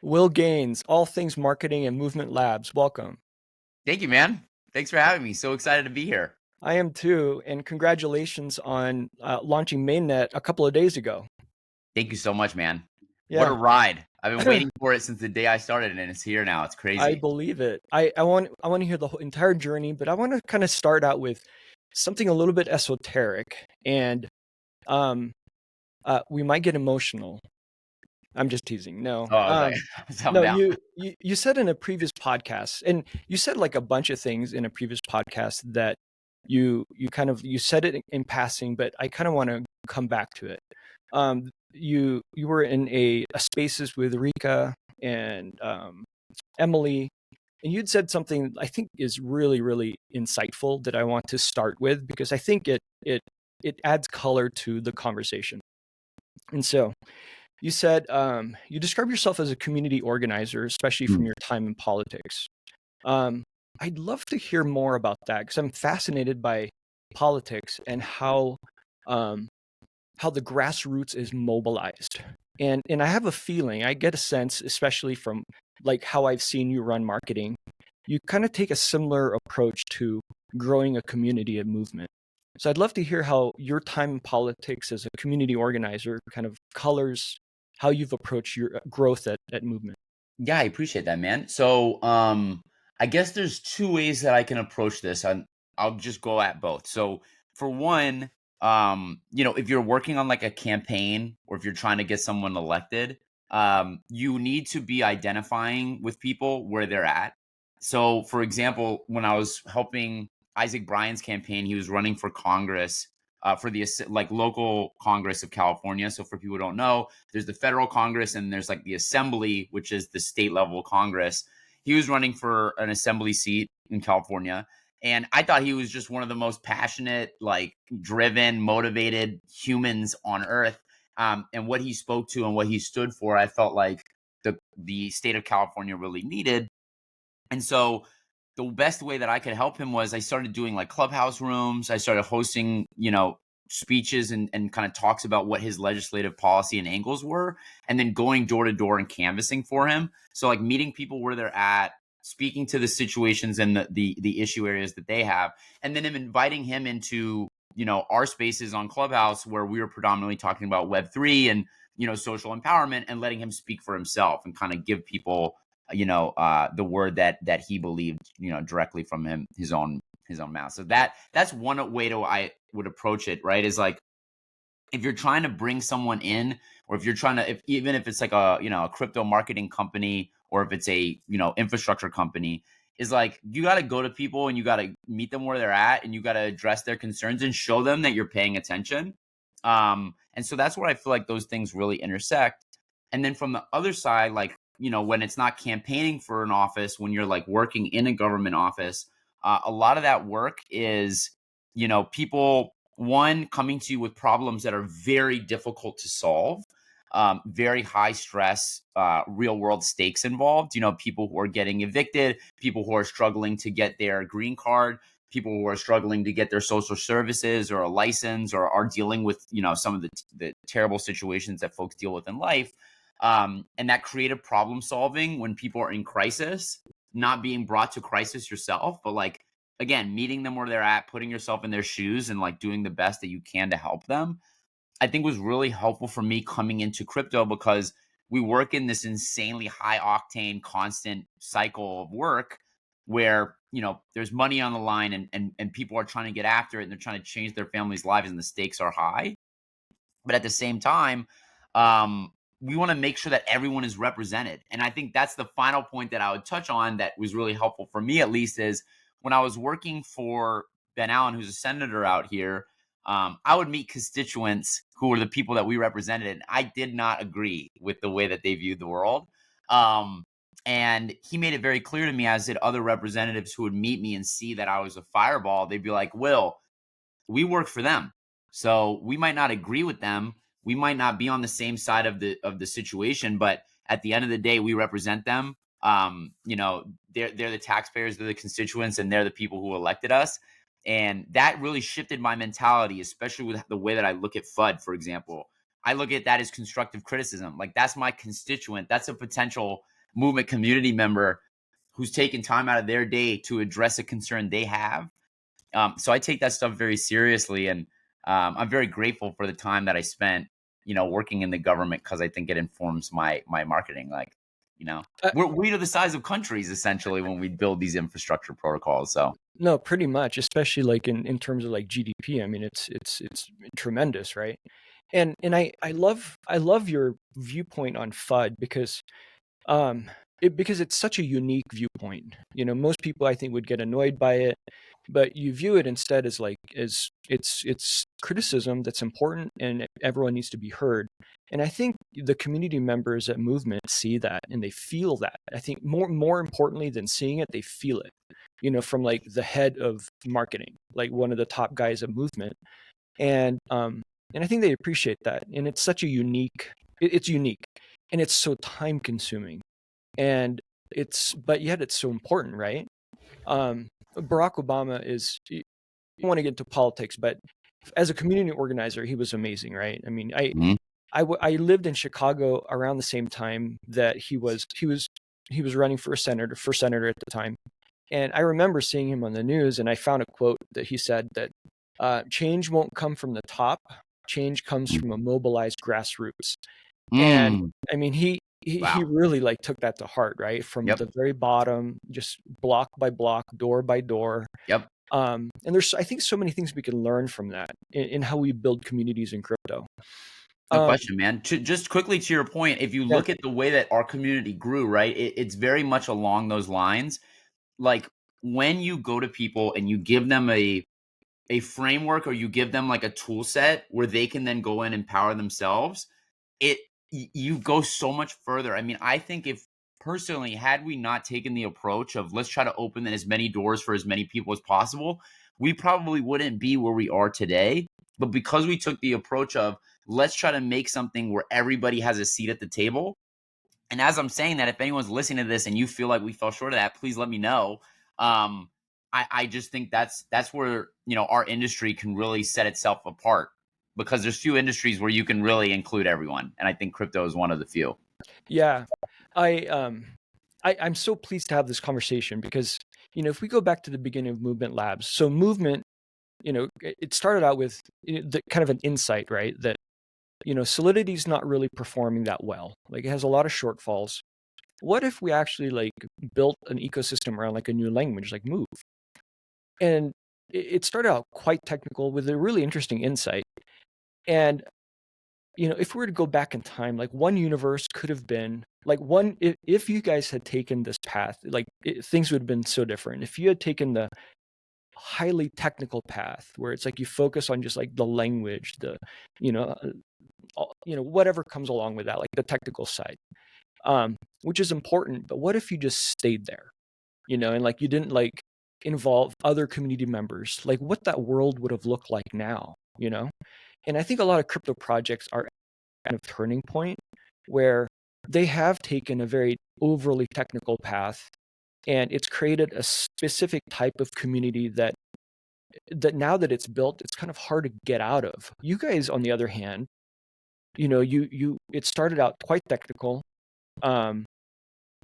Will Gaines, all things marketing and movement labs. Welcome. Thank you, man. Thanks for having me. So excited to be here. I am too, and congratulations on launching Mainnet a couple of days ago. Thank you so much, man. What a Yeah, ride. I've been waiting for it since the day I started, and it's here now. It's I crazy. believe it. I want to hear the whole entire journey, but I want to kind of start out with something a little bit esoteric, and um, we might get emotional. I'm just teasing. No, Oh, I was like, I'm no. down. You said in a previous podcast, and you said like a bunch of things in a previous podcast that you said it in passing, but I kind of want to come back to it. You were in a spaces with Rika and Emily, and you'd said something I think is really really insightful that I want to start with because I think it adds color to the conversation. And so you said you describe yourself as a community organizer, especially from Mm. your time in politics. Um, I'd love to hear more about that because I'm fascinated by politics and um, how the grassroots is mobilized. And I have a feeling, I get a sense, especially from like how I've seen you run marketing, you kind of take a similar approach to growing a community and movement. So I'd love to hear how your time in politics as a community organizer kind of colors how you've approached your growth at movement. Yeah, I appreciate that, man. So, I guess there's two ways that I can approach this, and I'll just go at both. So, for one, if you're working on like a campaign or if you're trying to get someone elected, you need to be identifying with people where they're at. So, for example, when I was helping Isaac Bryan's campaign, he was running for Congress, for the like local Congress of California. So, for people who don't know, there's the federal Congress and there's like the assembly, which is the state level Congress. He was running for an assembly seat in California. And I thought he was just one of the most passionate, like driven, motivated humans on earth. And what he spoke to and what he stood for, I felt like the state of California really needed. And so the best way that I could help him was I started doing like clubhouse rooms. I started hosting, speeches and kind of talks about what his legislative policy and angles were, and then going door to door and canvassing for him. So like meeting people where they're at, speaking to the situations and the issue areas that they have, and then inviting him into, our spaces on Clubhouse where we were predominantly talking about Web3 and, social empowerment, and letting him speak for himself and kind of give people the word that he believed, directly from his own mouth. So that's one way to I would approach it, right? Is like if you're trying to bring someone in, or if you're trying to, if even if it's like a crypto marketing company, or if it's a infrastructure company, is like you got to go to people and you got to meet them where they're at, and you got to address their concerns and show them that you're paying attention. And so that's where I feel like those things really intersect. And then from the other side, like, when it's not campaigning for an office, when you're like working in a government office, a lot of that work is, people, one, coming to you with problems that are very difficult to solve, very high stress, real world stakes involved. People who are getting evicted, people who are struggling to get their green card, people who are struggling to get their social services or a license, or are dealing with, some of the terrible situations that folks deal with in life. And that creative problem solving when people are in crisis, not being brought to crisis yourself, but like, again, meeting them where they're at, putting yourself in their shoes and like doing the best that you can to help them, I think was really helpful for me coming into crypto, because we work in this insanely high octane, constant cycle of work where, there's money on the line, and people are trying to get after it, and they're trying to change their family's lives, and the stakes are high. But at the same time, we want to make sure that everyone is represented. And I think that's the final point that I would touch on that was really helpful for me, at least, is when I was working for Ben Allen, who's a senator out here. I would meet constituents who were the people that we represented, and I did not agree with the way that they viewed the world. Um, and he made it very clear to me, as did other representatives who would meet me and see that I was a fireball. They'd be like, "Will, we work for them. So we might not agree with them. We might not be on the same side of the situation, but at the end of the day, we represent them. They're the taxpayers, they're the constituents, and they're the people who elected us." And that really shifted my mentality, especially with the way that I look at FUD, for example. I look at that as constructive criticism. Like, that's my constituent. That's a potential movement community member who's taking time out of their day to address a concern they have. So I take that stuff very seriously, and I'm very grateful for the time that I spent, working in the government, because I think it informs my marketing. Like, Uh, we are the size of countries essentially when we build these infrastructure protocols. So no, pretty much, especially like in terms of like GDP. I mean, it's tremendous, right? And I love your viewpoint on FUD because um because it's such a unique viewpoint. Most people I think would get annoyed by it, but you view it instead as like as it's criticism that's important and everyone needs to be heard. And I think the community members at Movement see that and they feel that. I think more importantly than seeing it, they feel it. From like the head of marketing, like one of the top guys at Movement, and I think they appreciate that. And it's such a it's unique, and it's so time consuming, and but yet it's so important, right? Barack Obama is, I don't want to get into politics, but as a community organizer, he was amazing, right? I mean, mhm. I lived in Chicago around the same time that he was running for senator at the time. And I remember seeing him on the news, and I found a quote that he said that change won't come from the top, change comes from a mobilized grassroots. And Mm. I mean, he Wow. really like took that to heart, right? From Yep. the very bottom, just block by block, door by door. Yep. And there's, I think, so many things we can learn from that in how we build communities in crypto. No Um, question, man. Just quickly to your point, if you yeah. look at the way that our community grew, right, it's very much along those lines. Like, when you go to people and you give them a framework, or you give them like a tool set where they can then go in and power themselves, it you go so much further. I mean, I think, if personally, had we not taken the approach of let's try to open as many doors for as many people as possible, we probably wouldn't be where we are today. But because we took the approach of let's try to make something where everybody has a seat at the table. And as I'm saying that, if anyone's listening to this and you feel like we fell short of that, please let me know. Um, I just think that's where, our industry can really set itself apart, because there's few industries where you can really include everyone, and I think crypto is one of the few. Yeah. I I'm so pleased to have this conversation because, if we go back to the beginning of Movement Labs, so Movement, it started out with the kind of an insight, right? That, Solidity's not really performing that well. Like, it has a lot of shortfalls. What if we actually like built an ecosystem around like a new language like Move? And it started out quite technical with a really interesting insight. And if we were to go back in time, like one universe could have been like one, if you guys had taken this path, like things would have been so different. If you had taken the highly technical path where it's like you focus on just like the language, the, you know, whatever comes along with that, like the technical side, which is important. But what if you just stayed there, and like you didn't like involve other community members, like what that world would have looked like now? And I think a lot of crypto projects are kind of turning point where they have taken a very overly technical path and it's created a specific type of community that now that it's built, it's kind of hard to get out of. You guys, on the other hand, it started out quite technical, um,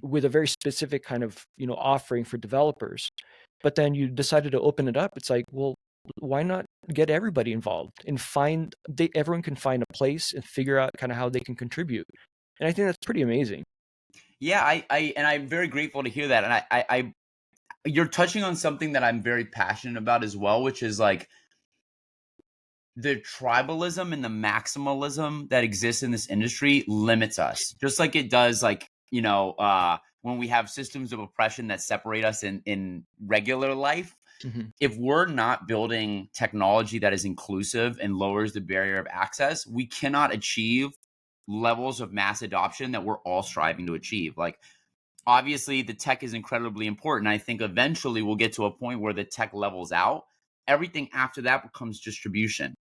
with a very specific kind of offering for developers, but then you decided to open it up. It's like, well, why not get everybody involved and everyone can find a place and figure out kind of how they can contribute. And I think that's pretty amazing. Yeah, and I'm very grateful to hear that. And you're touching on something that I'm very passionate about as well, which is like the tribalism and the maximalism that exists in this industry limits us, just like it does, like, when we have systems of oppression that separate us in regular life. Mhm. If we're not building technology that is inclusive and lowers the barrier of access, we cannot achieve levels of mass adoption that we're all striving to achieve. Like, obviously, the tech is incredibly important. I think eventually we'll get to a point where the tech levels out. Everything after that becomes distribution.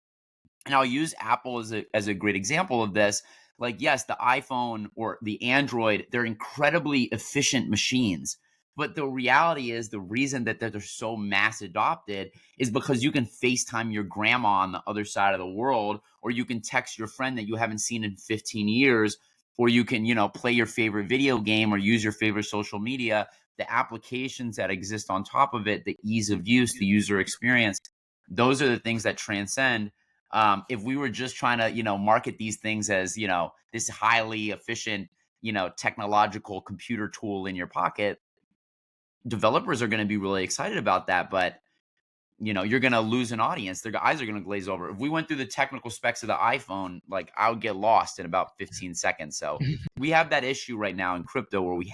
And I'll use Apple as a great example of this. Like, yes, the iPhone or the Android, they're incredibly efficient machines. But the reality is the reason that they're so mass adopted is because you can FaceTime your grandma on the other side of the world, or you can text your friend that you haven't seen in 15 years, or you can, play your favorite video game or use your favorite social media. The applications that exist on top of it, the ease of use, the user experience, those are the things that transcend. If we were just trying to, market these things as, this highly efficient, technological computer tool in your pocket, developers are going to be really excited about that, but you're going to lose an audience. Their eyes are going to glaze over. If we went through the technical specs of the iPhone, like I would get lost in about 15 seconds. So we have that issue right now in crypto where we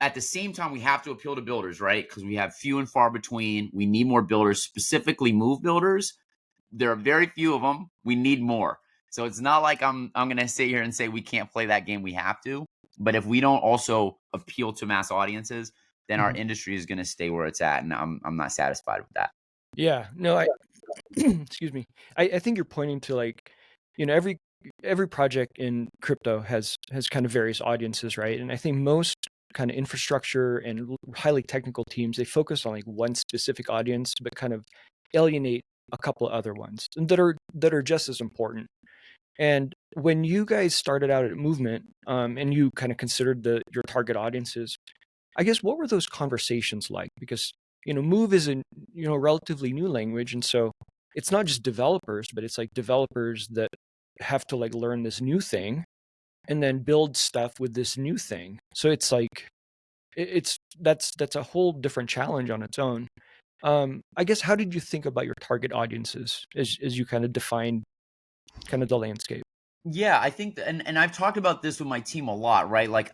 at the same time, we have to appeal to builders, right? Because we have few and far between. We need more builders, specifically move builders. There are very few of them. We need more. So it's not like I'm going to sit here and say we can't play that game. We have to. But if we don't also appeal to mass audiences, then our industry is going to stay where it's at, and I'm not satisfied with that. Yeah, no, I excuse me. I think you're pointing to like, every project in crypto has kind of various audiences, right? And I think most kind of infrastructure and highly technical teams, they focus on like one specific audience, but kind of alienate a couple of other ones and that are just as important. And when you guys started out at Movement, and you kind of considered your target audiences, I guess what were those conversations like? Because Move is a relatively new language, and so it's not just developers, but it's like developers that have to like learn this new thing and then build stuff with this new thing. So it's like that's a whole different challenge on its own. I guess how did you think about your target audiences as you kind of define kind of the landscape? Yeah, I think, and I've talked about this with my team a lot, right? Like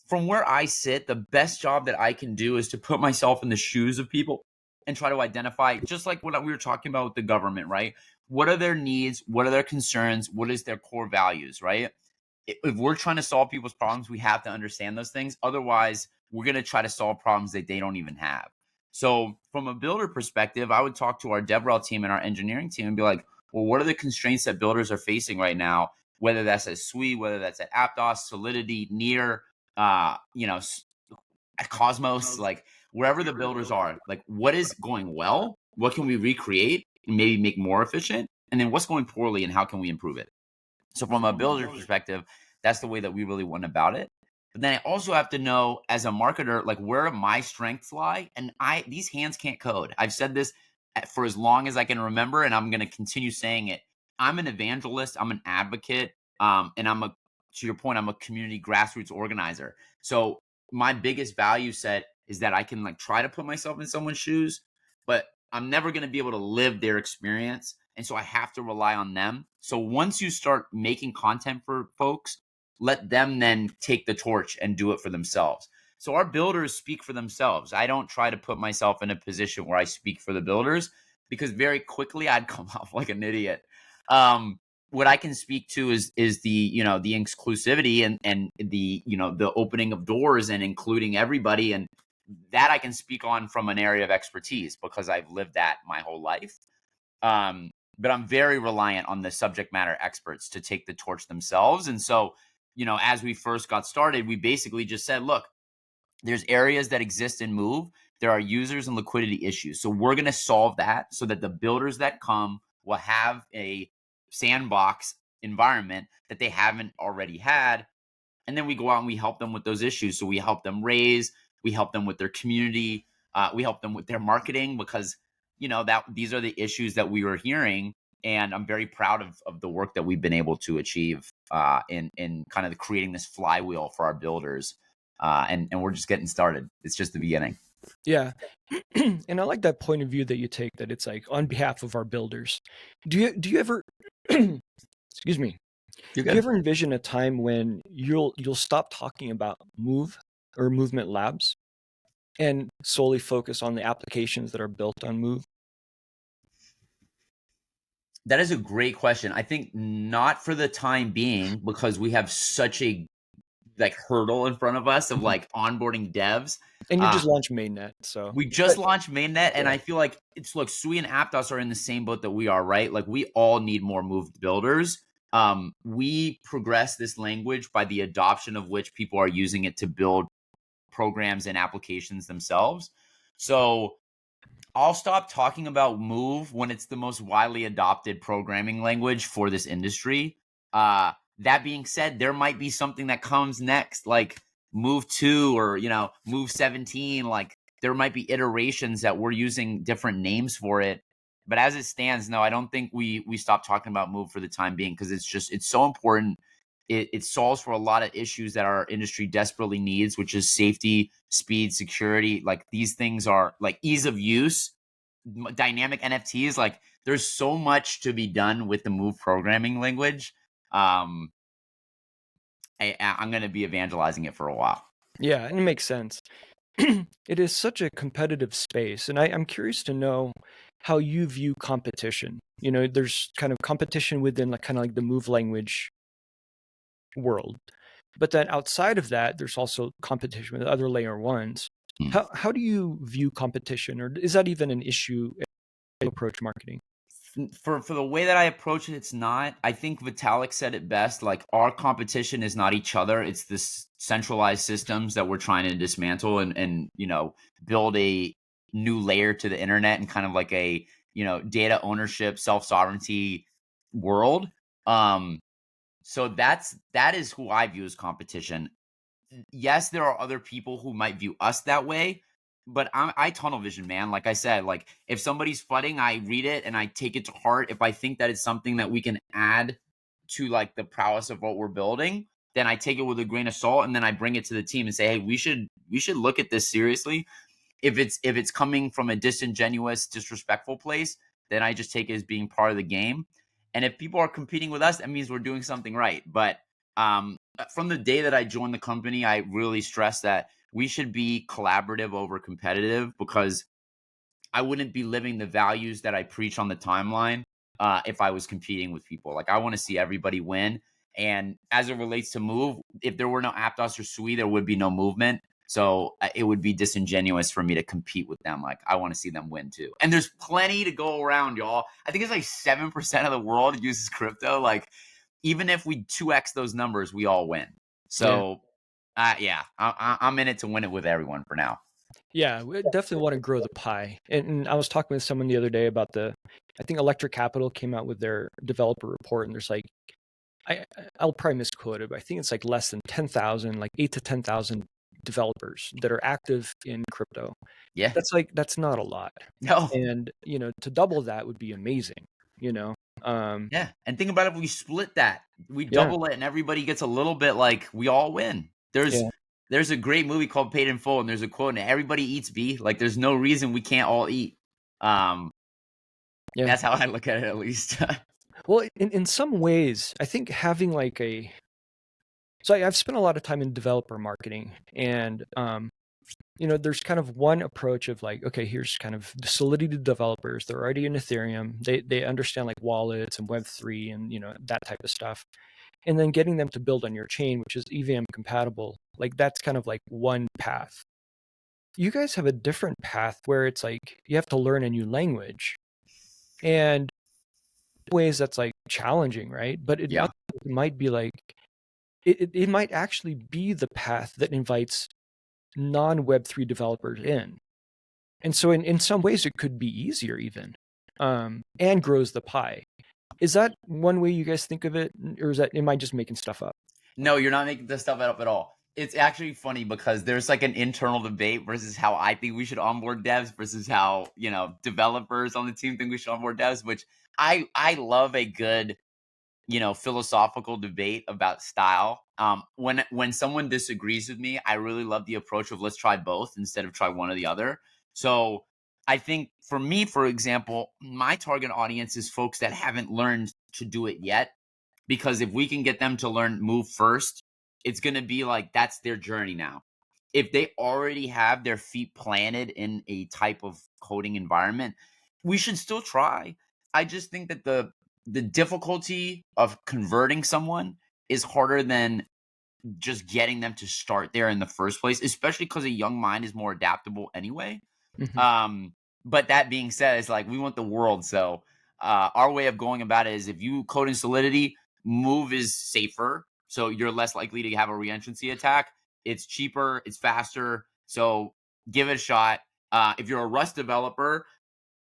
from where I sit, the best job that I can do is to put myself in the shoes of people and try to identify, just like what we were talking about with the government, right? What are their needs? What are their concerns? What is their core values, right? If we're trying to solve people's problems, we have to understand those things. Otherwise, we're going to try to solve problems that they don't even have. So from a builder perspective, I would talk to our DevRel team and our engineering team and be like, well, what are the constraints that builders are facing right now? Whether that's at Sui, whether that's at Aptos, Solidity, Near, at Cosmos, like wherever the builders are, like what is going well? What can we recreate and maybe make more efficient? And then what's going poorly and how can we improve it? So from a builder perspective, that's the way that we really went about it. But then I also have to know as a marketer, like where my strengths lie. And these hands can't code. I've said this for as long as I can remember, and I'm going to continue saying it. I'm an evangelist. I'm an advocate. And to your point, I'm a community grassroots organizer. So my biggest value set is that I can like try to put myself in someone's shoes, but I'm never going to be able to live their experience. And so I have to rely on them. So once you start making content for folks, let them then take the torch and do it for themselves. So our builders speak for themselves. I don't try to put myself in a position where I speak for the builders because very quickly I'd come off like an idiot. What I can speak to is the the inclusivity and the the opening of doors and including everybody, and that I can speak on from an area of expertise because I've lived that my whole life. But I'm very reliant on the subject matter experts to take the torch themselves. And so, as we first got started, we basically just said, look, there's areas that exist in Move. There are users and liquidity issues. So we're going to solve that so that the builders that come will have a sandbox environment that they haven't already had. And then we go out and we help them with those issues. So we help them raise, we help them with their community, we help them with their marketing because that these are the issues that we were hearing. And I'm very proud of the work that we've been able to achieve in kind of creating this flywheel for our builders. And we're just getting started. It's just the beginning. Yeah. And I like that point of view that you take, that it's like on behalf of our builders. Do you ever excuse me. Do you ever envision a time when you'll stop talking about Move or Movement Labs and solely focus on the applications that are built on Move? That is a great question. I think not for the time being because we have such a hurdle in front of us of like onboarding devs. And you just launched Mainnet, so We just launched Mainnet, and I feel like look, Sui and Aptos are in the same boat that we are, right? Like we all need more moved builders. We progress this language by the adoption of which people are using it to build programs and applications themselves. So I'll stop talking about Move when it's the most widely adopted programming language for this industry. That being said, there might be something that comes next, like Move 2 or, Move 17. Like there might be iterations that we're using different names for it. But as it stands, no, I don't think we stop talking about Move for the time being, because it's so important. It solves for a lot of issues that our industry desperately needs, which is safety, speed, security. Like these things are like ease of use, dynamic NFTs. Like there's so much to be done with the Move programming language. I'm going to be evangelizing it for a while. Yeah, and it makes sense. It is such a competitive space, and I'm curious to know how you view competition. There's kind of competition within like kind of like the Move language world, but then outside of that, there's also competition with other layer ones. Hmm. How do you view competition, or is that even an issue as you approach marketing? For the way that I approach it, it's not. I think Vitalik said it best. Like our competition is not each other; it's this centralized systems that we're trying to dismantle and build a new layer to the internet and kind of like a data ownership, self sovereignty world. So that is who I view as competition. Yes, there are other people who might view us that way, but I tunnel vision, man. Like I said, like if somebody's flooding, I read it and I take it to heart. If I think that it's something that we can add to like the prowess of what we're building, then I take it with a grain of salt, and then I bring it to the team and say, hey, we should look at this seriously. If it's coming from a disingenuous, disrespectful place, then I just take it as being part of the game. And if people are competing with us, that means we're doing something right. But from the day that I joined the company, I really stressed that we should be collaborative over competitive, because I wouldn't be living the values that I preach on the timeline if I was competing with people. Like I want to see everybody win. And as it relates to Move, if there were no Aptos or Sui, there would be no movement. So it would be disingenuous for me to compete with them. Like I want to see them win too. And there's plenty to go around, y'all. I think it's like 7% of the world uses crypto. Like even if we 2x those numbers, we all win. Yeah. So yeah, I'm in it to win it with everyone for now. Yeah, we definitely want to grow the pie. And I was talking with someone the other day about I think Electric Capital came out with their developer report, and there's like, I'll probably misquote it, but I think it's like less than 10,000, like 8 to 10,000 developers that are active in crypto. Yeah. That's not a lot. No. And, to double that would be amazing, you know? Yeah. And think about if we split that, we Yeah, double it and everybody gets a little bit, like we all win. yeah, There's a great movie called Paid in Full, and there's a quote, and everybody eats B. Like there's no reason we can't all eat. Um, yeah. that's how I look at it, at least. Well, in some ways, I think having like so I've spent a lot of time in developer marketing, and there's kind of one approach of like, okay, here's kind of the Solidity developers. They're already in Ethereum. They understand like wallets and Web3 and that type of stuff. And then getting them to build on your chain, which is EVM compatible. Like that's kind of like one path. You guys have a different path where it's like you have to learn a new language. And in ways that's like challenging, right? But it Yeah. might be like it might actually be the path that invites non-Web3 developers in. And so in some ways it could be easier even, and grows the pie. Is that one way you guys think of it? Or am I just making stuff up? No, you're not making this stuff up at all. It's actually funny because there's like an internal debate versus how I think we should onboard devs versus how, developers on the team think we should onboard devs, which I love a good, philosophical debate about style. When someone disagrees with me, I really love the approach of let's try both instead of try one or the other. So I think for me, for example, my target audience is folks that haven't learned to do it yet, because if we can get them to learn Move first, it's going to be like that's their journey now. If they already have their feet planted in a type of coding environment, we should still try. I just think that the difficulty of converting someone is harder than just getting them to start there in the first place, especially because a young mind is more adaptable anyway. Mhm. But that being said, it's like we want the world. So our way of going about it is if you code in Solidity, Move is safer. So you're less likely to have a reentrancy attack. It's cheaper, it's faster. So give it a shot. If you're a Rust developer,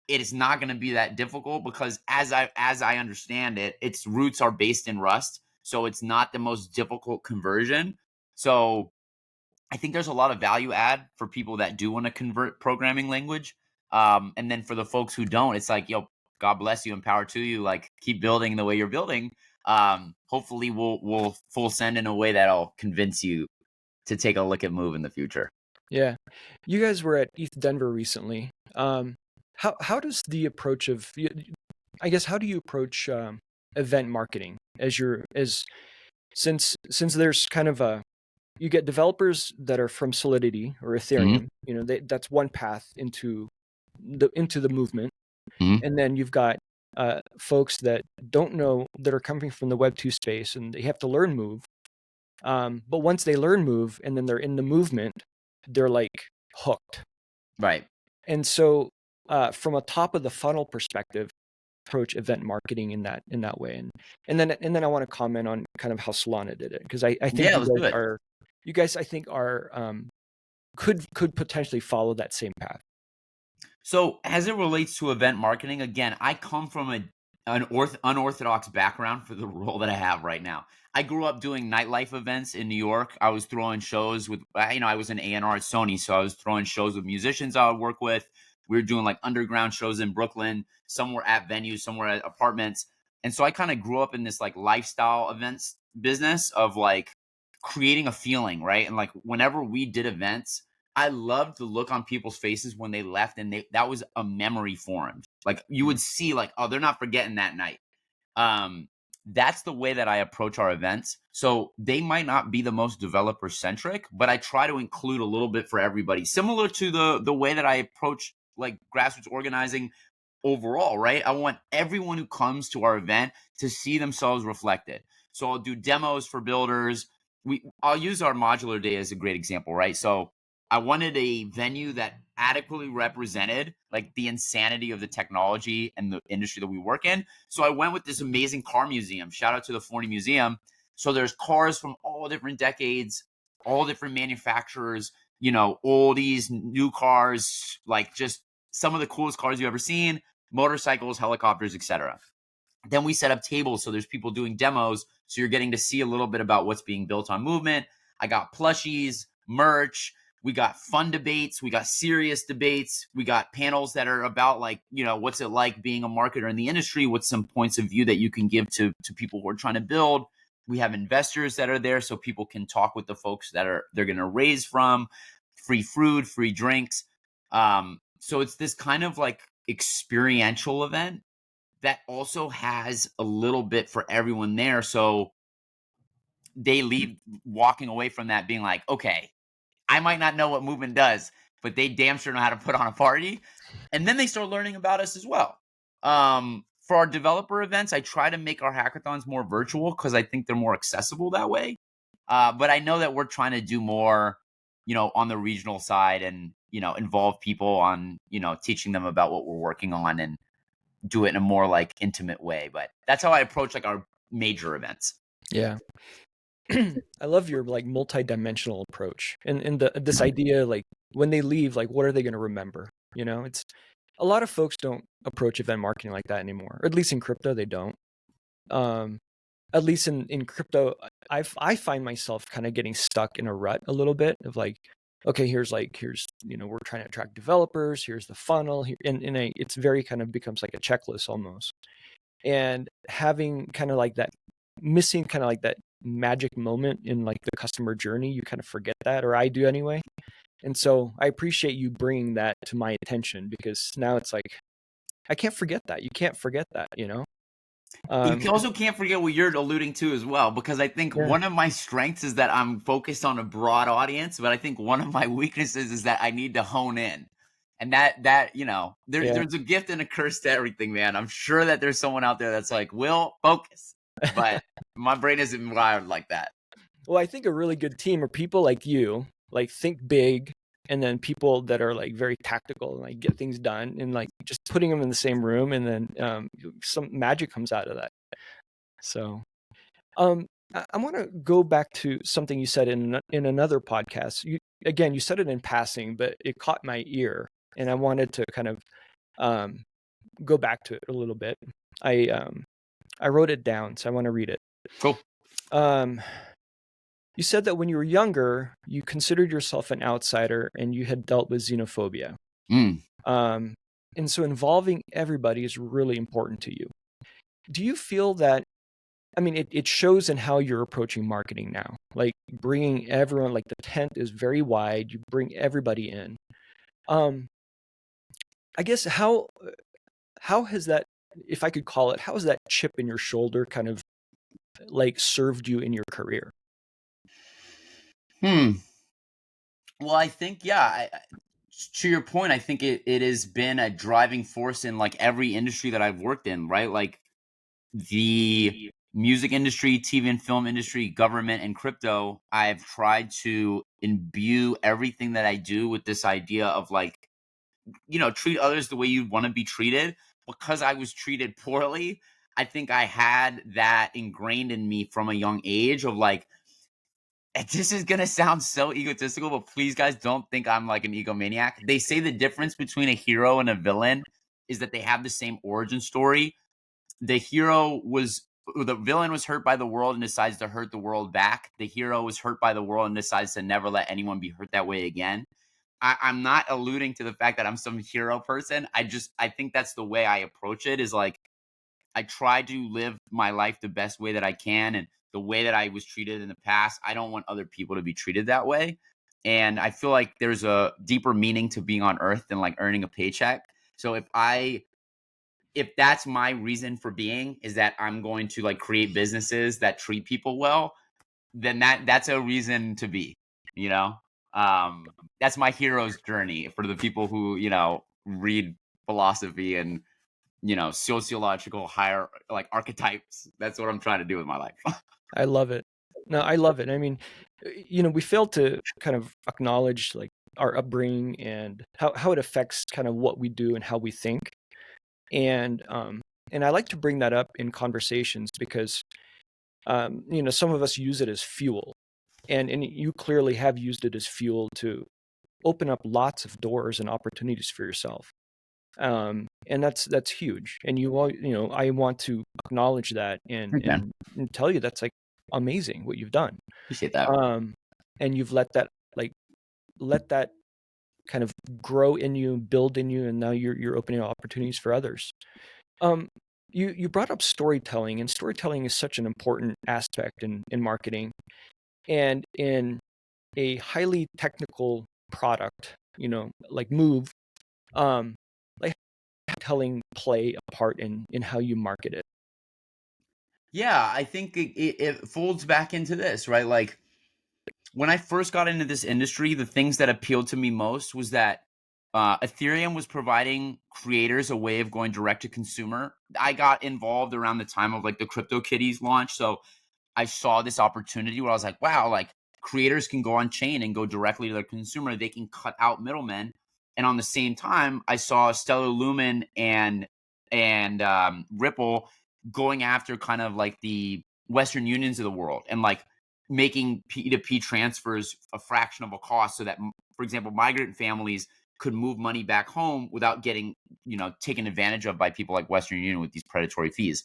it is not going to be that difficult because as I understand it, its roots are based in Rust, so it's not the most difficult conversion. So I think there's a lot of value add for people that do want to convert programming language. And then for the folks who don't, it's like, yo, God bless you and power to you. Like, keep building the way you're building. Hopefully, we'll full send in a way that'll convince you to take a look at Move in the future. Yeah. You guys were at ETH Denver recently. How does the approach of, I guess, how do you approach event marketing since there's kind of you get developers that are from Solidity or Ethereum, that's one path into the movement. Mhm. And then you've got folks that don't know, that are coming from the Web2 space, and they have to learn Move. But once they learn Move and then they're in the movement, they're like hooked. Right. And so from a top of the funnel perspective, approach event marketing in that way. And then I want to comment on kind of how Solana did it, because I think Yeah, let's do it. you guys I think are could potentially follow that same path. So, as it relates to event marketing, again, I come from an unorthodox background for the role that I have right now. I grew up doing nightlife events in New York. I was throwing shows with, I was an A&R at Sony, so I was throwing shows with musicians I would work with. We were doing like underground shows in Brooklyn. Some were at venues, some were at apartments. And so I kind of grew up in this like lifestyle events business of like creating a feeling, right? And like whenever we did events, I loved the look on people's faces when they left, and that was a memory formed. Like you would see, like, oh, they're not forgetting that night. That's the way that I approach our events. So they might not be the most developer centric, but I try to include a little bit for everybody, similar to the way that I approach like grassroots organizing overall, right? I want everyone who comes to our event to see themselves reflected. So I'll do demos for builders. I'll use our modular day as a great example, right? So I wanted a venue that adequately represented like the insanity of the technology and the industry that we work in. So I went with this amazing car museum. Shout out to the Forney Museum. So there's cars from all different decades, all different manufacturers, all these new cars, like just some of the coolest cars you've ever seen, motorcycles, helicopters, etc. Then we set up tables, so there's people doing demos, so you're getting to see a little bit about what's being built on Movement. I got plushies, merch, we got fun debates, we got serious debates, we got panels that are about like, what's it like being a marketer in the industry, what's some points of view that you can give to people who are trying to build. We have investors that are there so people can talk with the folks they're going to raise from, free food, free drinks. So it's this kind of like experiential event that also has a little bit for everyone there. So they leave walking away from that being like, okay, I might not know what Movement does, but they damn sure know how to put on a party. And then they start learning about us as well. For our developer events, I try to make our hackathons more virtual because I think they're more accessible that way. But I know that we're trying to do more, on the regional side and, involve people on, teaching them about what we're working on and do it in a more like intimate way. But that's how I approach like our major events. Yeah. I love your like multi-dimensional approach, and this idea, like when they leave, like what are they going to remember? It's a lot of folks don't approach event marketing like that anymore, or at least in crypto they don't. At least in crypto, I find myself kind of getting stuck in a rut a little bit of like, okay, here's we're trying to attract developers, here's the funnel here, and it's very kind of becomes like a checklist almost, and having kind of like that missing kind of like that magic moment in like the customer journey, you kind of forget that, or I do anyway. And so I appreciate you bringing that to my attention, because now it's like I can't forget that. You can't forget that. You also can't forget what you're alluding to as well, because I think Yeah. one of my strengths is that I'm focused on a broad audience, but I think one of my weaknesses is that I need to hone in. And there's a gift and a curse to everything, man. I'm sure that there's someone out there that's like, Will, focus. But my brain isn't wired like that. Well, I think a really good team are people like you, like think big, and then people that are like very tactical and like get things done, and like just putting them in the same room, and then some magic comes out of that. So, I want to go back to something you said in another podcast. You said it in passing, but it caught my ear, and I wanted to kind of um, go back to it a little bit. I wrote it down, so I want to read it. Cool. You said that when you were younger, you considered yourself an outsider and you had dealt with xenophobia. Mm. And so involving everybody is really important to you. Do you feel that, I mean, it shows in how you're approaching marketing now, like bringing everyone, like the tent is very wide, you bring everybody in. I guess how has that, if I could call it, how has that chip in your shoulder kind of like served you in your career? Well, I think, yeah, to your point, I think it has been a driving force in like every industry that I've worked in, right? Like the music industry, TV and film industry, government, and crypto. I've tried to imbue everything that I do with this idea of like, treat others the way you'd want to be treated. Because I was treated poorly, I think I had that ingrained in me from a young age of like, this is gonna sound so egotistical, but please, guys, don't think I'm like an egomaniac. They say the difference between a hero and a villain is that they have the same origin story. The villain was hurt by the world and decides to hurt the world back. The hero was hurt by the world and decides to never let anyone be hurt that way again. I'm not alluding to the fact that I'm some hero person. I think that's the way I approach it, is like I try to live my life the best way that I can, and the way that I was treated in the past, I don't want other people to be treated that way. And I feel like there's a deeper meaning to being on earth than like earning a paycheck. So if that's my reason for being, is that I'm going to like create businesses that treat people well, then that's a reason to be, you know? That's my hero's journey for the people who, read philosophy and sociological higher like archetypes. That's what I'm trying to do with my life. I love it. No, I love it. I mean, we fail to kind of acknowledge like our upbringing and how it affects kind of what we do and how we think. And I like to bring that up in conversations because some of us use it as fuel, and you clearly have used it as fuel to open up lots of doors and opportunities for yourself. And that's huge. And I want to acknowledge that and Okay. and tell you that's like amazing what you've done. Appreciate that. And you've let that kind of grow in you, build in you, and now you're opening opportunities for others. Um, you brought up storytelling, and storytelling is such an important aspect in marketing, and in a highly technical product, like Move, like telling play a part in how you market it. Yeah, I think it folds back into this, right? Like when I first got into this industry, the things that appealed to me most was that Ethereum was providing creators a way of going direct to consumer. I got involved around the time of like the CryptoKitties launch, so I saw this opportunity where I was like, wow, like creators can go on chain and go directly to their consumer. They can cut out middlemen. And on the same time, I saw Stellar Lumen and Ripple going after kind of like the Western Unions of the world and like making P2P transfers a fraction of a cost so that, for example, migrant families could move money back home without getting, taken advantage of by people like Western Union with these predatory fees.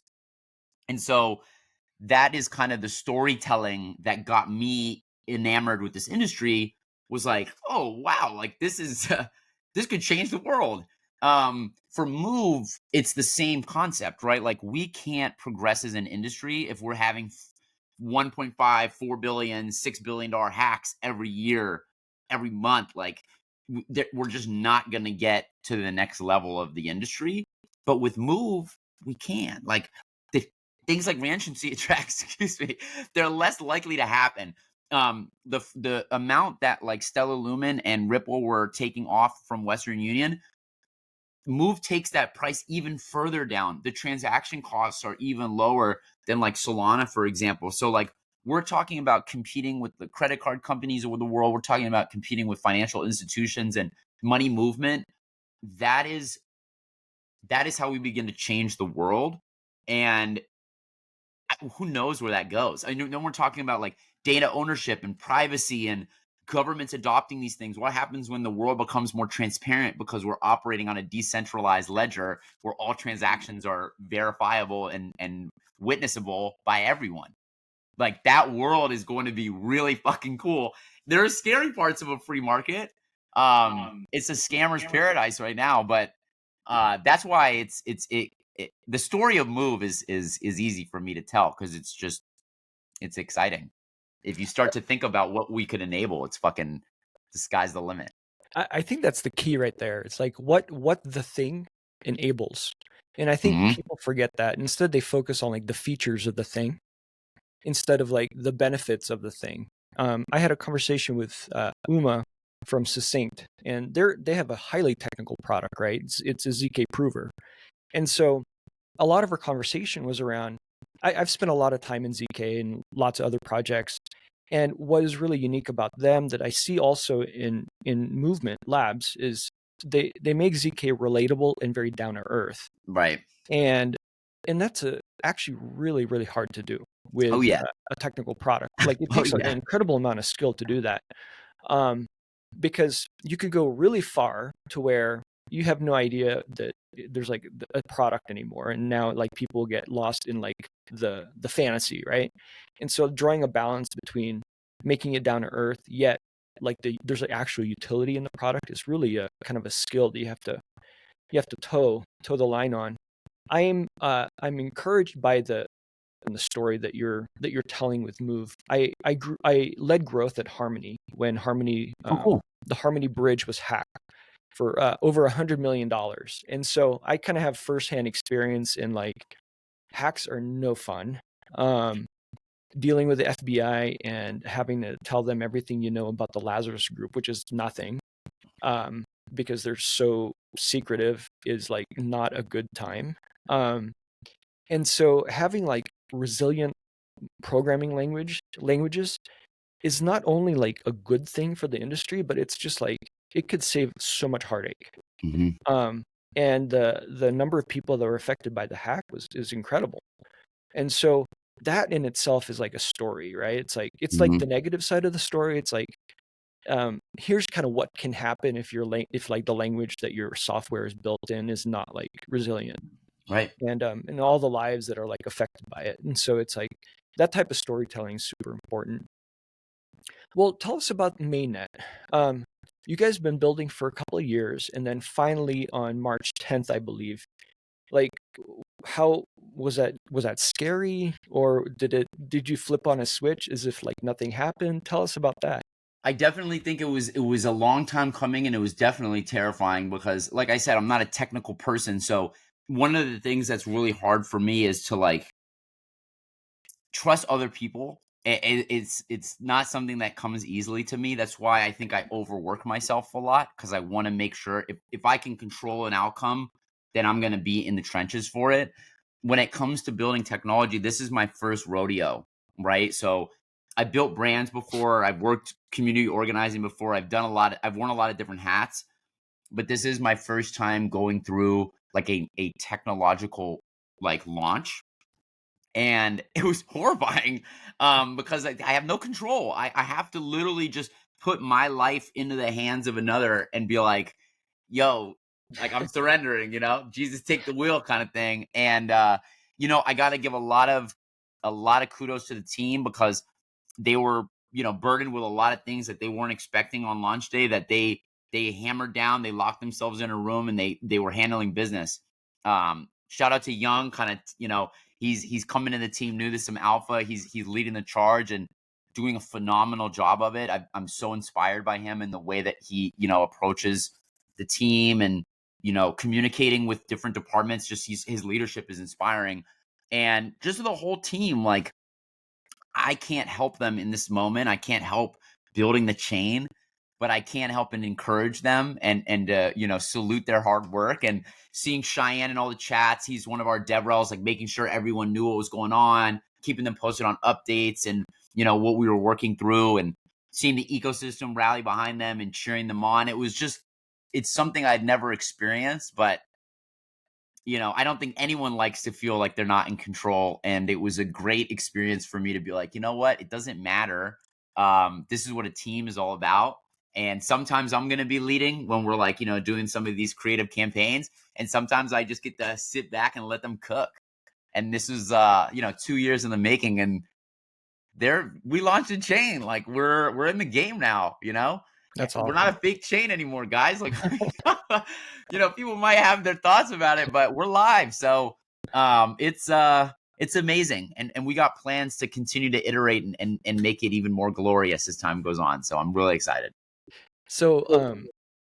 And so that is kind of the storytelling that got me enamored with this industry, was like, oh wow, like this is this could change the world. For Move, it's the same concept, right? Like we can't progress as an industry if we're having 1.5, 4 billion, $6 billion hacks every year, every month. Like we're just not going to get to the next level of the industry. But with Move, we can. Like things like ranch and seed tracks, excuse me, they're less likely to happen. The amount that like Stellar Lumen and Ripple were taking off from Western Union, Move takes that price even further down. The transaction costs are even lower than like Solana, for example. So like we're talking about competing with the credit card companies of the world. We're talking about competing with financial institutions and money movement. That is how we begin to change the world. And who knows where that goes? I know we're talking about like data ownership and privacy and governments adopting these things. What happens when the world becomes more transparent because we're operating on a decentralized ledger where all transactions are verifiable and witnessable by everyone? Like, that world is going to be really fucking cool. There are scary parts of a free market. It's a scammer's paradise right now, but that's why the story of Move is easy for me to tell, because it's exciting. If you start to think about what we could enable, it's fucking, the sky's the limit. I think that's the key right there. It's like what the thing enables. And I think Mhm. people forget that. Instead, they focus on like the features of the thing instead of like the benefits of the thing. I had a conversation with Uma from Succinct, and they have a highly technical product, right? It's a ZK prover, and so a lot of our conversation was around. I've spent a lot of time in ZK and lots of other projects, and what is really unique about them that I see also in Movement Labs is they make ZK relatable and very down to earth, Right. and that's actually really really hard to do Oh, with yeah. a technical product. Like it Oh, takes an yeah. incredible amount of skill to do that, um, because you could go really far to where you have no idea that there's like a product anymore, and now like people get lost in like the fantasy, right? And so drawing a balance between making it down to earth yet like there's like actual utility in the product is really a kind of a skill that you have to toe the line on. I'm encouraged by the story that you're telling with Move. I led growth at Harmony when Harmony Oh, cool. the Harmony bridge was hacked for over $100 million, and so I kind of have firsthand experience in like hacks are no fun. Um, Dealing with the FBI and having to tell them everything you know about the Lazarus Group, which is nothing, um, because they're so secretive, is like not a good time. Um, and so having like resilient programming languages is not only like a good thing for the industry, but it's just like it could save so much heartache. Mhm. Um, and the number of people that were affected by the hack is incredible. And so that in itself is like a story, right? It's like Mhm. the negative side of the story. It's like here's kind of what can happen if if like the language that your software is built in is not like resilient, Right. and all the lives that are like affected by it. And so it's like that type of storytelling is super important. Well, tell us about Mainnet. You guys have been building for a couple of years, and then finally on March 10th, I believe. Like, how was that? Was that scary, or did you flip on a switch as if like nothing happened? Tell us about that. I definitely think it was a long time coming, and it was definitely terrifying because, like I said, I'm not a technical person. So one of the things that's really hard for me is to like trust other people. It's not something that comes easily to me. That's why I think I overwork myself a lot, because I want to make sure if I can control an outcome, then I'm going to be in the trenches for it. When it comes to building technology, this is my first rodeo, right? So I built brands before, I've worked community organizing before, I've worn a lot of different hats, but this is my first time going through like a technological like launch, and it was horrifying, because I have no control. I have to literally just put my life into the hands of another and be like, yo, like, I'm surrendering, Jesus, take the wheel, kind of thing. And I got to give a lot of kudos to the team, because they were, burdened with a lot of things that they weren't expecting on launch day, that they hammered down. They locked themselves in a room, and they were handling business. Shout out to Young, kind of, he's coming in the team new to some alpha. He's leading the charge and doing a phenomenal job of it. I'm so inspired by him and the way that he, approaches the team, and communicating with different departments. Just his leadership is inspiring, and just the whole team. Like, I can't help them in this moment. I can't help building the chain, but I can't help and encourage them, and salute their hard work. And seeing Cheyenne in all the chats, he's one of our DevRels, like making sure everyone knew what was going on, keeping them posted on updates and what we were working through, and seeing the ecosystem rally behind them and cheering them on. It's something I'd never experienced, but I don't think anyone likes to feel like they're not in control. And it was a great experience for me to be like, you know what? It doesn't matter. This is what a team is all about. And sometimes I'm going to be leading when we're like, doing some of these creative campaigns. And sometimes I just get to sit back and let them cook. And this is, 2 years in the making. And we launched a chain. Like we're in the game now, That's we're awesome. not a fake chain anymore, guys. Like, people might have their thoughts about it, but we're live. So, it's amazing. And we got plans to continue to iterate and make it even more glorious as time goes on. So I'm really excited. So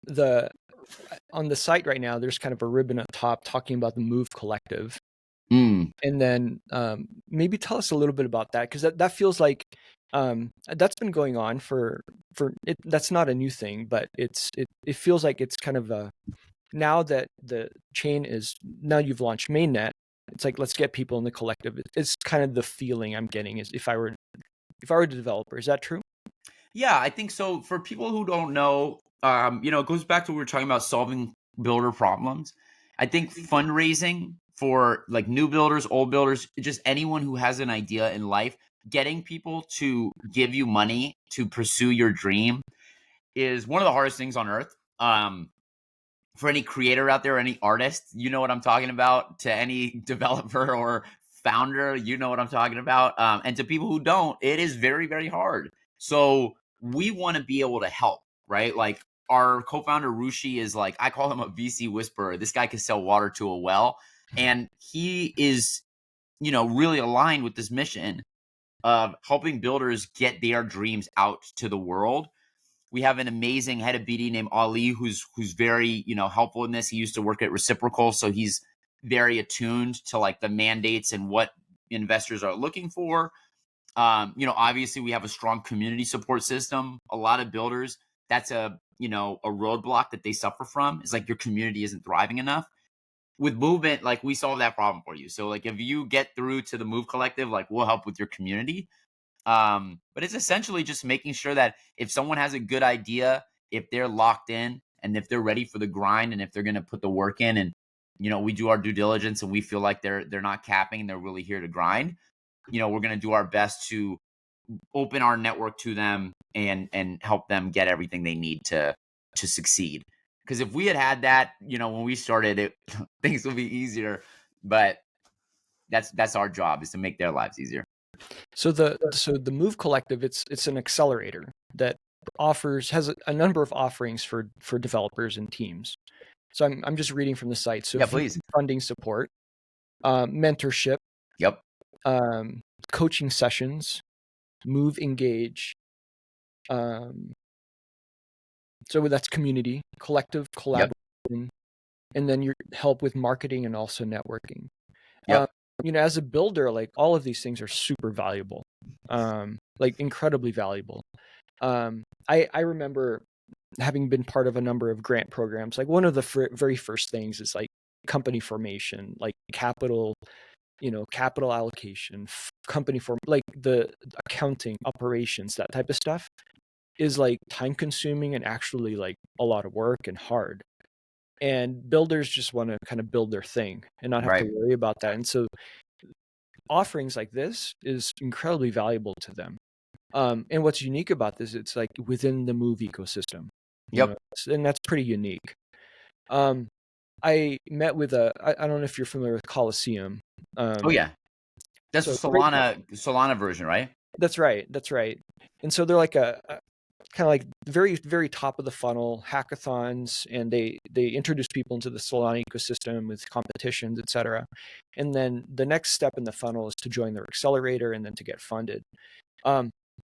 the on the site right now, there's kind of a ribbon at top talking about the Move Collective. Mm. And then maybe tell us a little bit about that, because that feels like that's been going on for it. That's not a new thing, but it feels like it's kind of now that the chain is, now you've launched Mainnet, it's like, let's get people in the collective. It's kind of the feeling I'm getting, is if I were a developer. Is that true? Yeah, I think so. For people who don't know, it goes back to what we were talking about, solving builder problems. I think fundraising for like new builders, old builders, just anyone who has an idea in life, getting people to give you money to pursue your dream is one of the hardest things on earth. For any creator out there, any artist, you know what I'm talking about. To any developer or founder, you know what I'm talking about. And to people who don't, it is very, very hard. So we want to be able to help, right? Like our co-founder Rushi is like, I call him a VC whisperer. This guy can sell water to a well. And he is, really aligned with this mission of helping builders get their dreams out to the world. We have an amazing head of BD named Ali, who's very, helpful in this. He used to work at Reciprocal, so he's very attuned to like the mandates and what investors are looking for. Obviously we have a strong community support system. A lot of builders, that's a roadblock that they suffer from, is like your community isn't thriving enough. With Movement, like we solve that problem for you. So like if you get through to the Move Collective, like we'll help with your community. But it's essentially just making sure that if someone has a good idea, if they're locked in and if they're ready for the grind and if they're going to put the work in, and we do our due diligence and we feel like they're not capping and they're really here to grind, we're going to do our best to open our network to them and help them get everything they need to succeed. Because if we had that, when we started it, things would be easier. But that's our job, is to make their lives easier. So the Move Collective, it's an accelerator that has a number of offerings for developers and teams. So I'm just reading from the site. So Yeah, please. funding support, mentorship, Yep. coaching sessions, Move Engage. So that's community, collective collaboration, and then your help with marketing and also networking. Yep. As a builder, like all of these things are super valuable, like incredibly valuable. I remember having been part of a number of grant programs. Like one of the very first things is like company formation, like capital allocation, company form, like the accounting, operations, that type of stuff is like time consuming and actually like a lot of work and hard. And builders just want to kind of build their thing and not have to worry about that. And so offerings like this is incredibly valuable to them. And what's unique about this, it's like within the Move ecosystem, and that's pretty unique. I met with I don't know if you're familiar with Coliseum. Oh yeah, that's so Solana version, right? That's right. And so they're like a kind of like very, very top of the funnel hackathons, and they introduce people into the Solana ecosystem with competitions, etc. And then the next step in the funnel is to join their accelerator and then to get funded.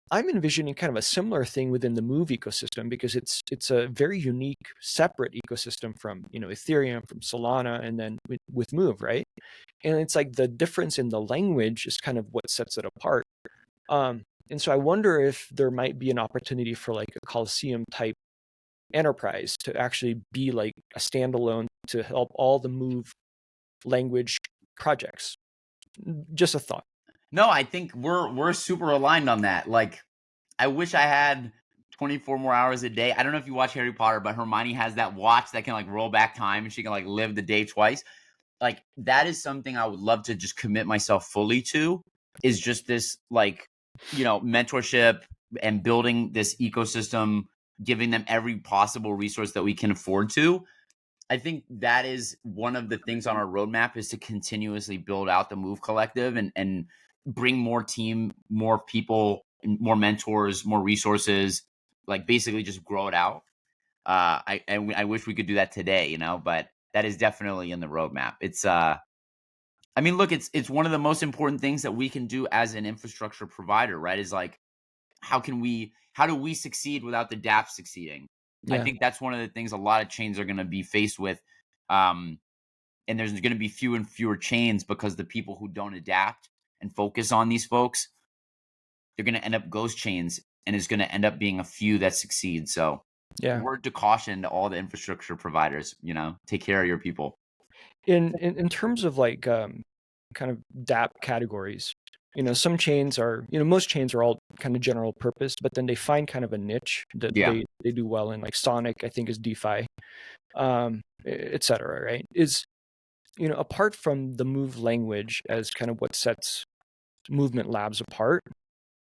I'm envisioning kind of a similar thing within the Move ecosystem, because it's a very unique, separate ecosystem from Ethereum, from Solana, and then with Move, right? And it's like the difference in the language is kind of what sets it apart. And so I wonder if there might be an opportunity for like a Coliseum type enterprise to actually be like a standalone to help all the Move language projects. Just a thought. No, I think we're super aligned on that. Like, I wish I had 24 more hours a day. I don't know if you watch Harry Potter, but Hermione has that watch that can like roll back time and she can like live the day twice. like that is something I would love to just commit myself fully to, is just this like, mentorship and building this ecosystem, giving them every possible resource that we can afford to. I think that is one of the things on our roadmap, is to continuously build out the Move Collective and bring more team, more people, more mentors, more resources, like basically just grow it out. I wish we could do that today, but that is definitely in the roadmap. I mean, look, it's one of the most important things that we can do as an infrastructure provider, right? Is like, how do we succeed without the DApp succeeding? I Yeah. think that's one of the things a lot of chains are going to be faced with. Um, and there's going to be fewer and fewer chains, because the people who don't adapt and focus on these folks, they're going to end up ghost chains, and it's going to end up being a few that succeed. So, Yeah. word to caution to all the infrastructure providers, take care of your people. In terms of like kind of DApp categories, some chains are, most chains are all kind of general purpose, but then they find kind of a niche that Yeah. they do well in. Like Sonic, I think, is DeFi, et cetera, right? Is, apart from the Move language as kind of what sets Movement Labs apart,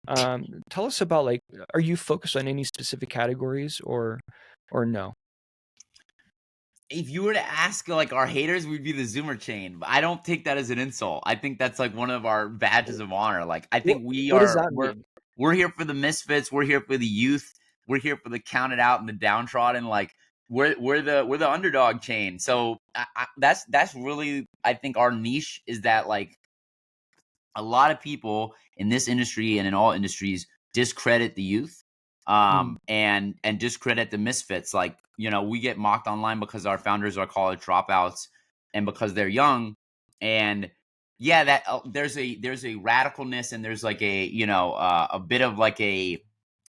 tell us about, like, are you focused on any specific categories or no? If you were to ask like our haters, we'd be the Zoomer chain. But I don't take that as an insult. I think that's like one of our badges of honor. Like, I What think what does that we're mean? we're here for the misfits. We're here for the youth. We're here for the counted out and the downtrodden. Like, we're the underdog chain. So that's really, I think, our niche, is that like a lot of people in this industry and in all industries discredit the youth, Mm. and discredit the misfits. Like, we get mocked online because our founders are college dropouts and because they're young. And yeah, that there's a radicalness, and there's like a bit of like a,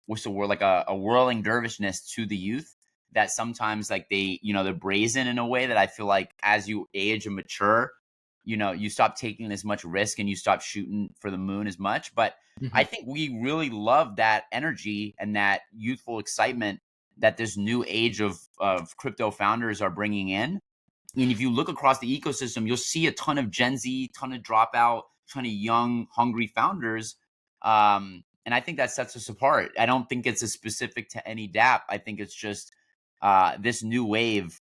what's the word, like a whirling dervishness to the youth, that sometimes like they're brazen in a way that I feel like as you age and mature, you stop taking as much risk and you stop shooting for the moon as much. But I Mhm. think we really love that energy and that youthful excitement that this new age of crypto founders are bringing in. And if you look across the ecosystem, you'll see a ton of Gen Z, ton of dropout, ton of young, hungry founders. And I think that sets us apart. I don't think it's a specific to any DApp. I think it's just this new wave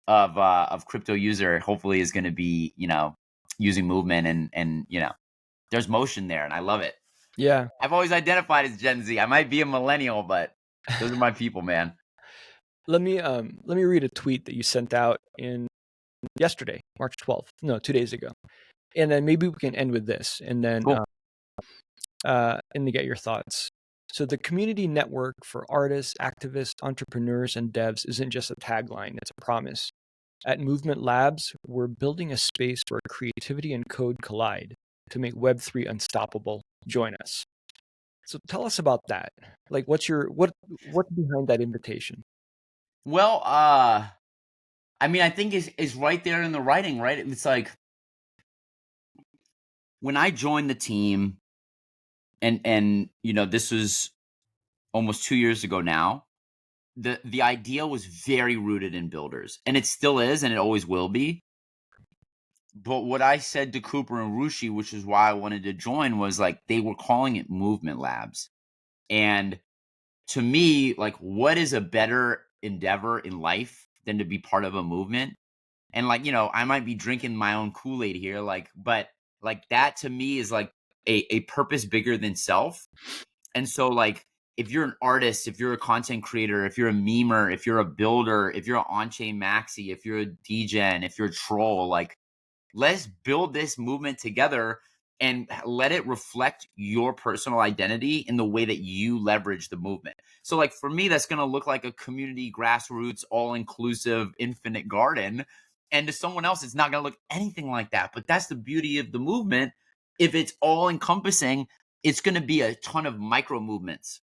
of crypto user hopefully is going to be, using movement, and there's motion there, and I love it. Yeah. I've always identified as Gen Z. I might be a millennial, but those are my people, man. Let me read a tweet that you sent out in yesterday, March 12th. No, 2 days ago. And then maybe we can end with this, and then Cool. and to get your thoughts. So the community network for artists, activists, entrepreneurs, and devs isn't just a tagline, it's a promise. At Movement Labs, we're building a space where creativity and code collide to make Web3 unstoppable. Join us. So tell us about that. Like, what's behind that invitation? Well, I mean, I think is right there in the writing, right? It's like when I joined the team, and this was almost 2 years ago now. The idea was very rooted in builders, and it still is, and it always will be. But what I said to Cooper and Rushi, which is why I wanted to join, was like they were calling it Movement Labs. And to me, like, what is a better endeavor in life than to be part of a movement? And like, I might be drinking my own Kool-Aid here, like, but like that to me is like a purpose bigger than self. And so, like, if you're an artist, if you're a content creator, if you're a memer, if you're a builder, if you're an on-chain maxi, if you're a degen, if you're a troll, like, let's build this movement together and let it reflect your personal identity in the way that you leverage the movement. So, like, for me, that's going to look like a community, grassroots, all-inclusive, infinite garden. And to someone else, it's not going to look anything like that. But that's the beauty of the movement. If it's all-encompassing, it's going to be a ton of micro movements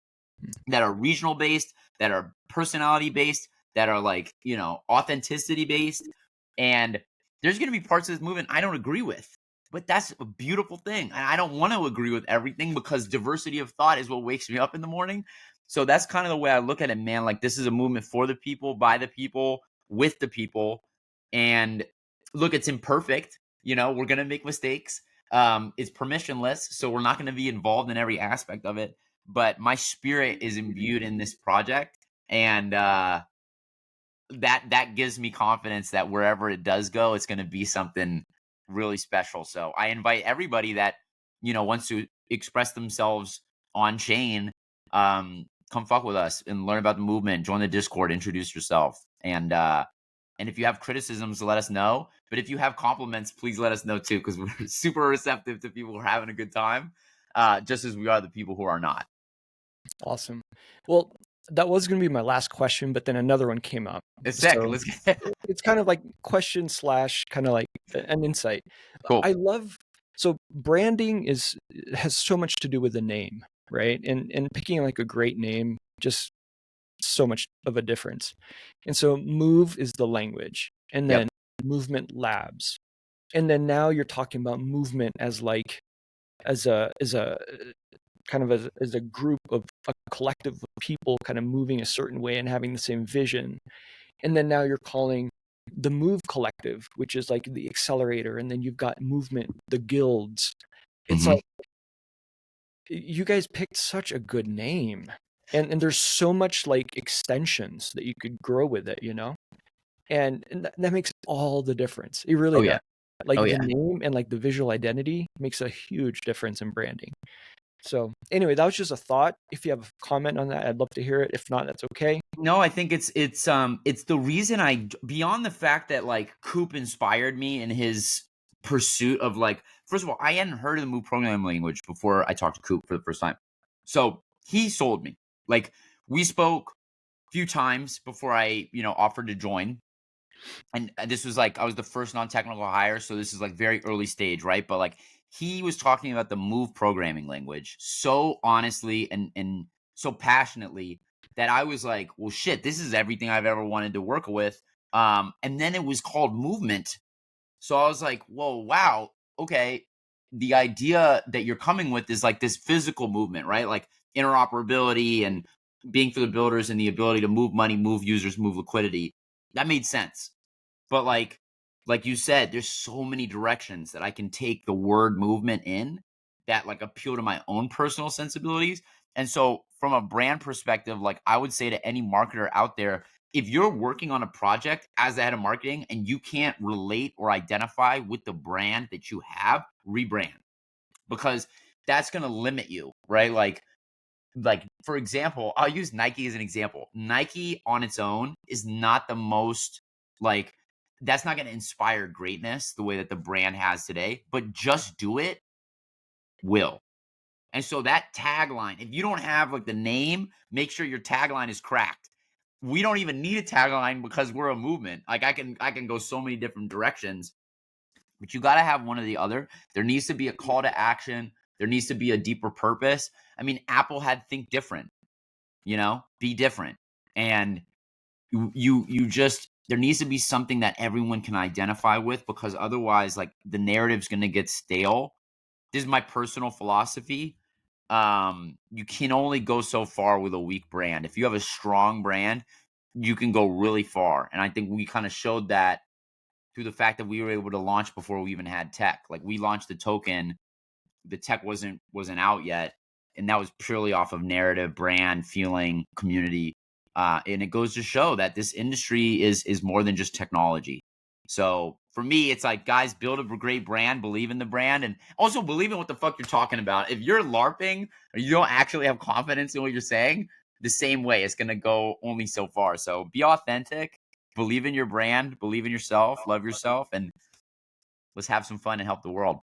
that are regional based, that are personality based, that are like, authenticity based. And there's going to be parts of this movement I don't agree with, but that's a beautiful thing. And I don't want to agree with everything, because diversity of thought is what wakes me up in the morning. So that's kind of the way I look at it, man. Like, this is a movement for the people, by the people, with the people. And look, it's imperfect. We're going to make mistakes. It's permissionless, so we're not going to be involved in every aspect of it. But my spirit is imbued in this project, and that gives me confidence that wherever it does go, it's going to be something really special. So I invite everybody that wants to express themselves on chain, come fuck with us and learn about the movement. Join the Discord, introduce yourself, and if you have criticisms, let us know. But if you have compliments, please let us know too, because we're super receptive to people who are having a good time, just as we are the people who are not. Awesome. Well, that was going to be my last question, but then another one came up. It's sick. So Let's get it's kind of like question slash kind of like an insight. cool. I love, so branding has so much to do with the name, right? And picking like a great name, just so much of a difference. And so move is the language, and Yep. then movement labs. And then now you're talking about movement as like as a kind of as a group of a collective of people kind of moving a certain way and having the same vision. And then now you're calling the Move Collective, which is like the accelerator, and then you've got movement, the guilds. It's Mhm. like you guys picked such a good name. And there's so much like extensions that you could grow with it, and that makes all the difference. It really Oh does. yeah. Like Oh the yeah. name and like the visual identity makes a huge difference in branding. So anyway, that was just a thought. If you have a comment on that, I'd love to hear it. If not, that's okay. No, I think it's the reason beyond the fact that like Coop inspired me in his pursuit of like, first of all, I hadn't heard of the Move programming language before I talked to Coop for the first time. So he sold me. Like we spoke a few times before I, offered to join. And this was like I was the first non-technical hire, so this is like very early stage, right? But like he was talking about the Move programming language so honestly and so passionately that I was like, well, shit, this is everything I've ever wanted to work with. And then it was called movement, so I was like, whoa, wow, okay. The idea that you're coming with is like this physical movement, right? Like interoperability and being for the builders and the ability to move money, move users, move liquidity. That made sense. But like you said, there's so many directions that I can take the word movement in that like appeal to my own personal sensibilities. And so from a brand perspective, like I would say to any marketer out there, if you're working on a project as the head of marketing and you can't relate or identify with the brand that you have, rebrand, because that's going to limit you, right? Like for example, I'll use Nike as an example. Nike on its own is not the most like that's not going to inspire greatness the way that the brand has today, but just do it will. And so that tagline, if you don't have like the name, make sure your tagline is cracked. We don't even need a tagline because we're a movement. Like I can go so many different directions, but you got to have one or the other. There needs to be a call to action. There needs to be a deeper purpose. I mean, Apple had think different, be different. And you just there needs to be something that everyone can identify with, because otherwise like the narrative's going to get stale. This is my personal philosophy. You can only go so far with a weak brand. If you have a strong brand, you can go really far. And I think we kind of showed that through the fact that we were able to launch before we even had tech. Like we launched the token, the tech wasn't out yet, and that was purely off of narrative, brand, feeling, community. And it goes to show that this industry is more than just technology. So for me, it's like, guys, build a great brand, believe in the brand, and also believe in what the fuck you're talking about. If you're LARPing or you don't actually have confidence in what you're saying, the same way, it's gonna go only so far. So be authentic, believe in your brand, believe in yourself, love yourself, and let's have some fun and help the world.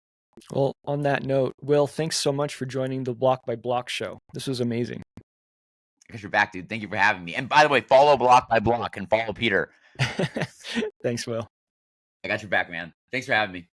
Well, on that note, Will, thanks so much for joining the Block by Block show. This was amazing. Because you're back, dude. Thank you for having me. And by the way, follow Block by Block and follow Peter. Thanks, Will. I got your back, man. Thanks for having me.